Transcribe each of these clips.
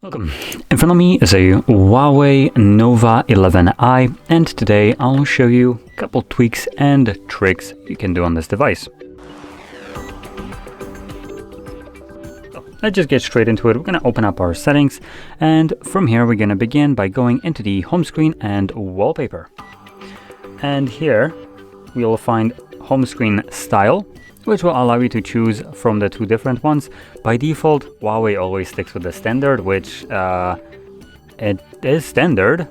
Welcome. In front of me is a Huawei Nova 11i, and today I'll show you a couple tweaks and tricks you can do on this device. So, let's just get straight into it. We're going to open up our settings, and from here we're going to begin by going into the home screen and wallpaper. And here we'll find home screen style, which will allow you to choose from the two different ones. By default, Huawei always sticks with the standard, which it is standard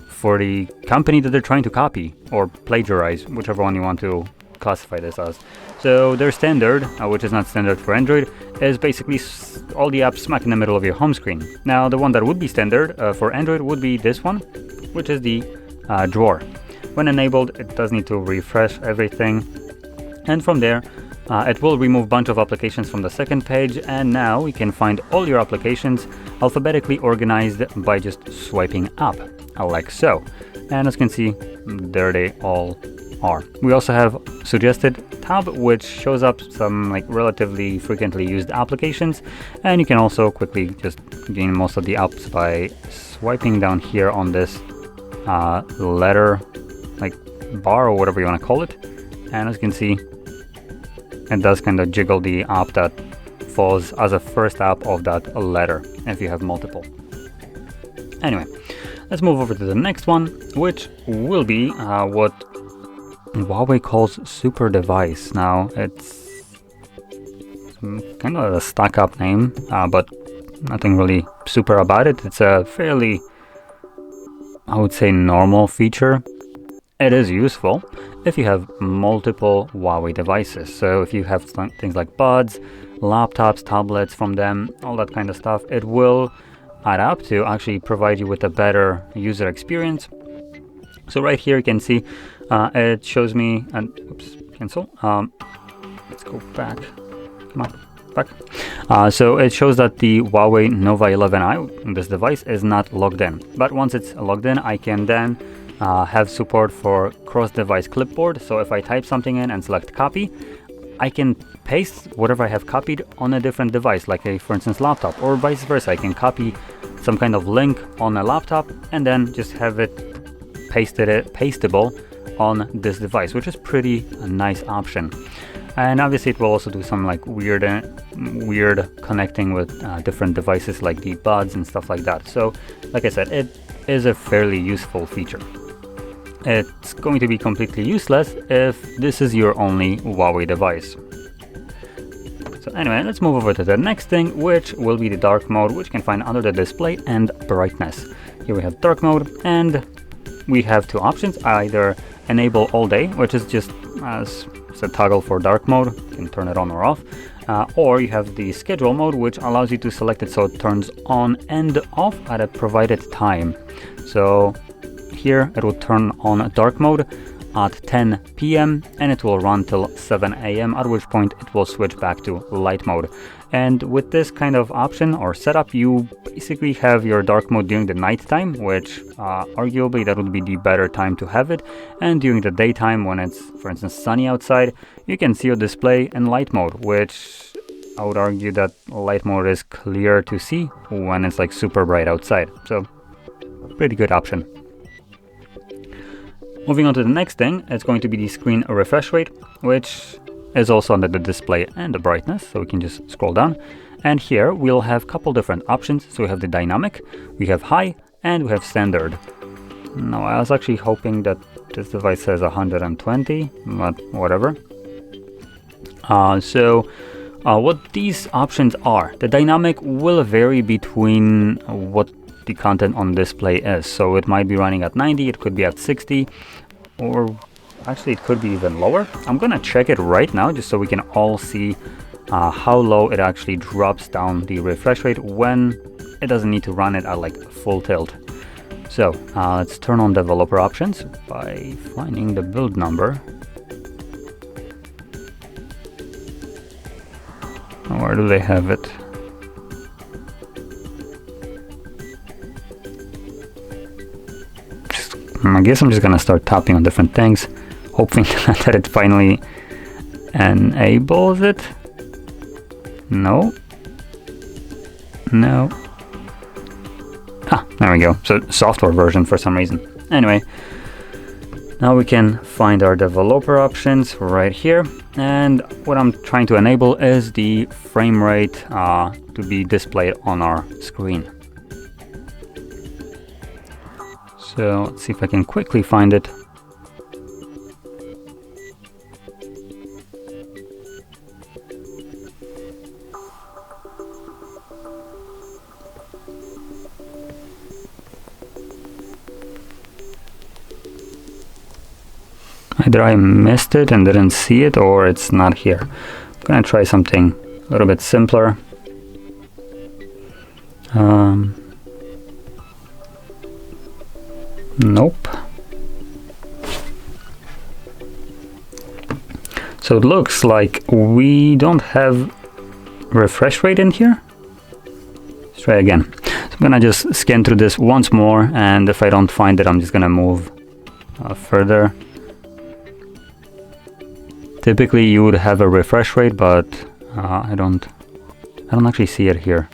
for the company that they're trying to copy or plagiarize, whichever one you want to classify this as. So their standard, which is not standard for Android, is basically all the apps smack in the middle of your home screen. Now the one that would be standard for Android would be this one, which is the drawer. When enabled, it does need to refresh everything, and from there it will remove a bunch of applications from the second page, and now you can find all your applications alphabetically organized by just swiping up, like so. And as you can see, there they all are. We also have suggested tab, which shows up some relatively frequently used applications, and you can also quickly just gain most of the apps by swiping down here on this letter bar or whatever you want to call it. And as you can see, it does kind of jiggle the app that falls as a first app of that letter if you have multiple. Anyway, let's move over to the next one, which will be what Huawei calls super device. Now it's kind of a stuck up name, but nothing really super about it. It's a fairly, I would say, normal feature. It is useful if you have multiple Huawei devices. So if you have things like buds, laptops, tablets from them, all that kind of stuff, it will add up to actually provide you with a better user experience. So right here you can see it shows me, and oops, cancel. Let's go back. Come on, back. So it shows that the Huawei Nova 11i, this device, is not logged in. But once it's logged in, I can then have support for cross-device clipboard. So if I type something in and select copy, I can paste whatever I have copied on a different device, like a, for instance, laptop, or vice versa. I can copy some kind of link on a laptop and then just have it pastable on this device, which is pretty a nice option. And obviously it will also do some weird connecting with different devices like the buds and stuff like that. So like I said, it is a fairly useful feature. It's going to be completely useless if this is your only Huawei device. So anyway, let's move over to the next thing, which will be the dark mode, which you can find under the display and brightness. Here we have dark mode, and we have two options: either enable all day, which is just as a toggle for dark mode, you can turn it on or off, or you have the schedule mode, which allows you to select it so it turns on and off at a provided time. So here it will turn on dark mode at 10 p.m. and it will run till 7 a.m., at which point it will switch back to light mode. And with this kind of option or setup, you basically have your dark mode during the night time, which arguably that would be the better time to have it. And during the daytime, when it's, for instance, sunny outside, you can see your display in light mode, which I would argue that light mode is clear to see when it's super bright outside. So pretty good option. Moving on to the next thing, it's going to be the screen refresh rate, which is also under the display and the brightness. So we can just scroll down, and here we'll have a couple different options. So we have the dynamic, we have high, and we have standard. Now I was actually hoping that this device says 120, but whatever. What these options are: the dynamic will vary between what the content on display is. So it might be running at 90, it could be at 60, or actually it could be even lower. I'm gonna check it right now just so we can all see how low it actually drops down the refresh rate when it doesn't need to run it at full tilt. So let's turn on developer options by finding the build number. Where do they have it? I guess I'm just gonna start tapping on different things, hoping that it finally enables it. No. There we go. So software version for some reason. Anyway, now we can find our developer options right here. And what I'm trying to enable is the frame rate to be displayed on our screen. So let's see if I can quickly find it. Either I missed it and didn't see it, or it's not here. I'm gonna try something a little bit simpler. Nope. So it looks like we don't have refresh rate in here. Let's try again. So I'm gonna just scan through this once more, and if I don't find it, I'm just gonna move further. Typically you would have a refresh rate, but I don't actually see it here.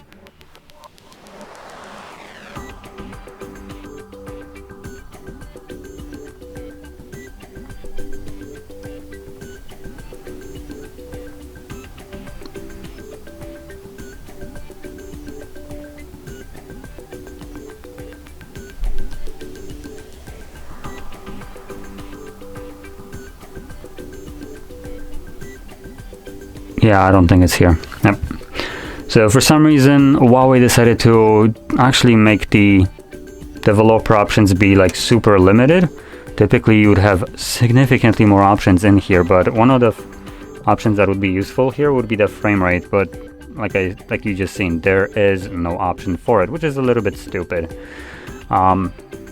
Yeah, I don't think it's here. Yep. So for some reason, Huawei decided to actually make the developer options be like super limited. Typically, you would have significantly more options in here, but one of the options that would be useful here would be the frame rate. But like you just seen, there is no option for it, which is a little bit stupid.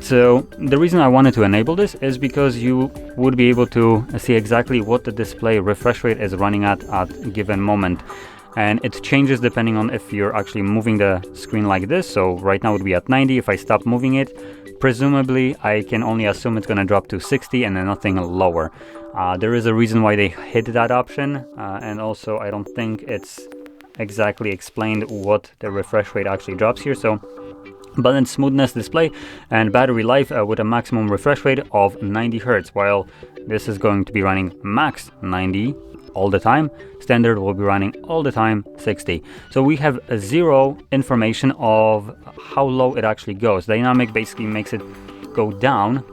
So the reason I wanted to enable this is because you would be able to see exactly what the display refresh rate is running at a given moment. And it changes depending on if you're actually moving the screen like this. So right now it would be at 90. If I stop moving it, presumably I can only assume it's going to drop to 60 and then nothing lower. There is a reason why they hid that option. And also I don't think it's exactly explained what the refresh rate actually drops here. So balanced smoothness display and battery life with a maximum refresh rate of 90 Hz, while this is going to be running max 90 all the time. Standard will be running all the time 60. So we have zero information of how low it actually goes. Dynamic basically makes it go down,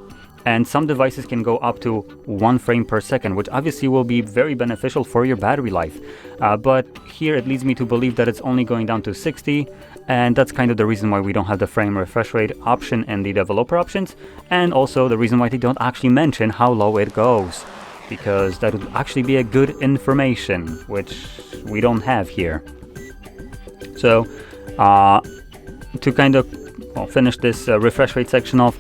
and some devices can go up to 1 frame per second, which obviously will be very beneficial for your battery life. But here it leads me to believe that it's only going down to 60, and that's kind of the reason why we don't have the frame refresh rate option in the developer options, and also the reason why they don't actually mention how low it goes, because that would actually be a good information, which we don't have here. So to kind of finish this refresh rate section off,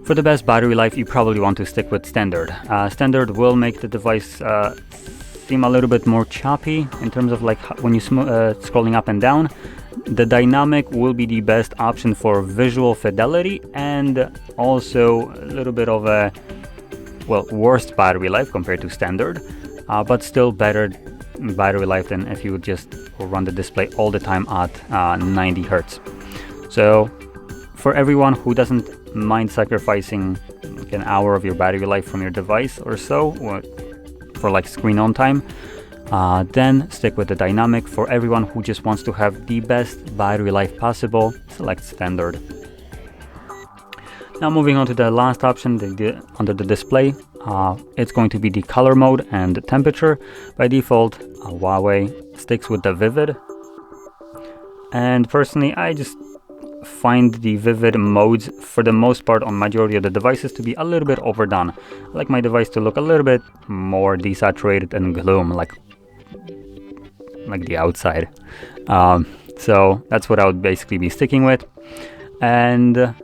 for the best battery life, you probably want to stick with standard. Standard will make the device seem a little bit more choppy in terms of like when you scrolling up and down. The dynamic will be the best option for visual fidelity and also a little bit of a, well, worst battery life compared to standard, but still better battery life than if you would just run the display all the time at 90 Hz. So for everyone who doesn't mind sacrificing like an hour of your battery life from your device or so for like screen on time, then stick with the dynamic. For everyone who just wants to have the best battery life possible, select standard. Now moving on to the last option under the display, it's going to be the color mode and the temperature. By default, Huawei sticks with the vivid, and personally I just find the vivid modes for the most part on majority of the devices to be a little bit overdone. I like my device to look a little bit more desaturated and gloom, like the outside. So that's what I would basically be sticking with. And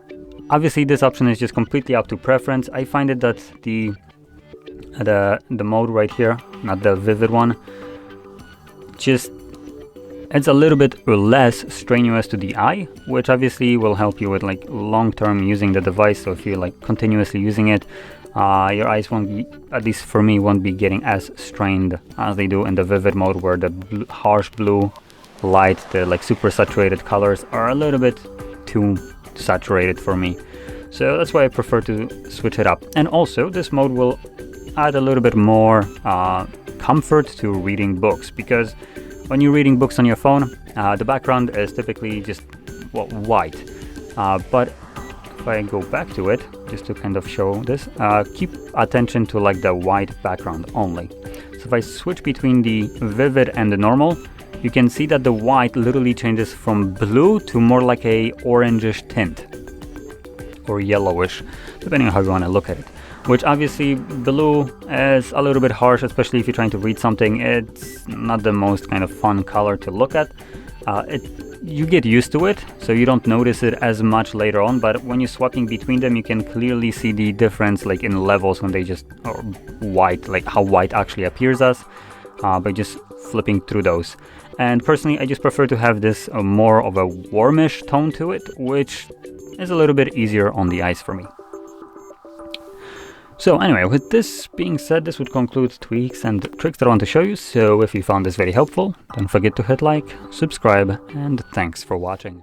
obviously this option is just completely up to preference. I find it that the mode right here, not the vivid one, just it's a little bit less strenuous to the eye, which obviously will help you with like long-term using the device. So if you're like continuously using it, your eyes won't be, at least for me, won't be getting as strained as they do in the vivid mode, where the harsh blue light, the like super saturated colors are a little bit too saturated for me. So that's why I prefer to switch it up. And also this mode will add a little bit more comfort to reading books, because when you're reading books on your phone, the background is typically just white. But if I go back to it, just to kind of show this, keep attention to like the white background only. So if I switch between the vivid and the normal, you can see that the white literally changes from blue to more like a orangish tint, or yellowish, depending on how you want to look at it. Which obviously blue is a little bit harsh, especially if you're trying to read something. It's not the most kind of fun color to look at. You get used to it, so you don't notice it as much later on, but when you're swapping between them, you can clearly see the difference like in levels when they just are white, like how white actually appears as by just flipping through those. And personally, I just prefer to have this more of a warmish tone to it, which is a little bit easier on the eyes for me. So anyway, with this being said, this would conclude tweaks and tricks that I want to show you. So if you found this very helpful, don't forget to hit like, subscribe, and thanks for watching.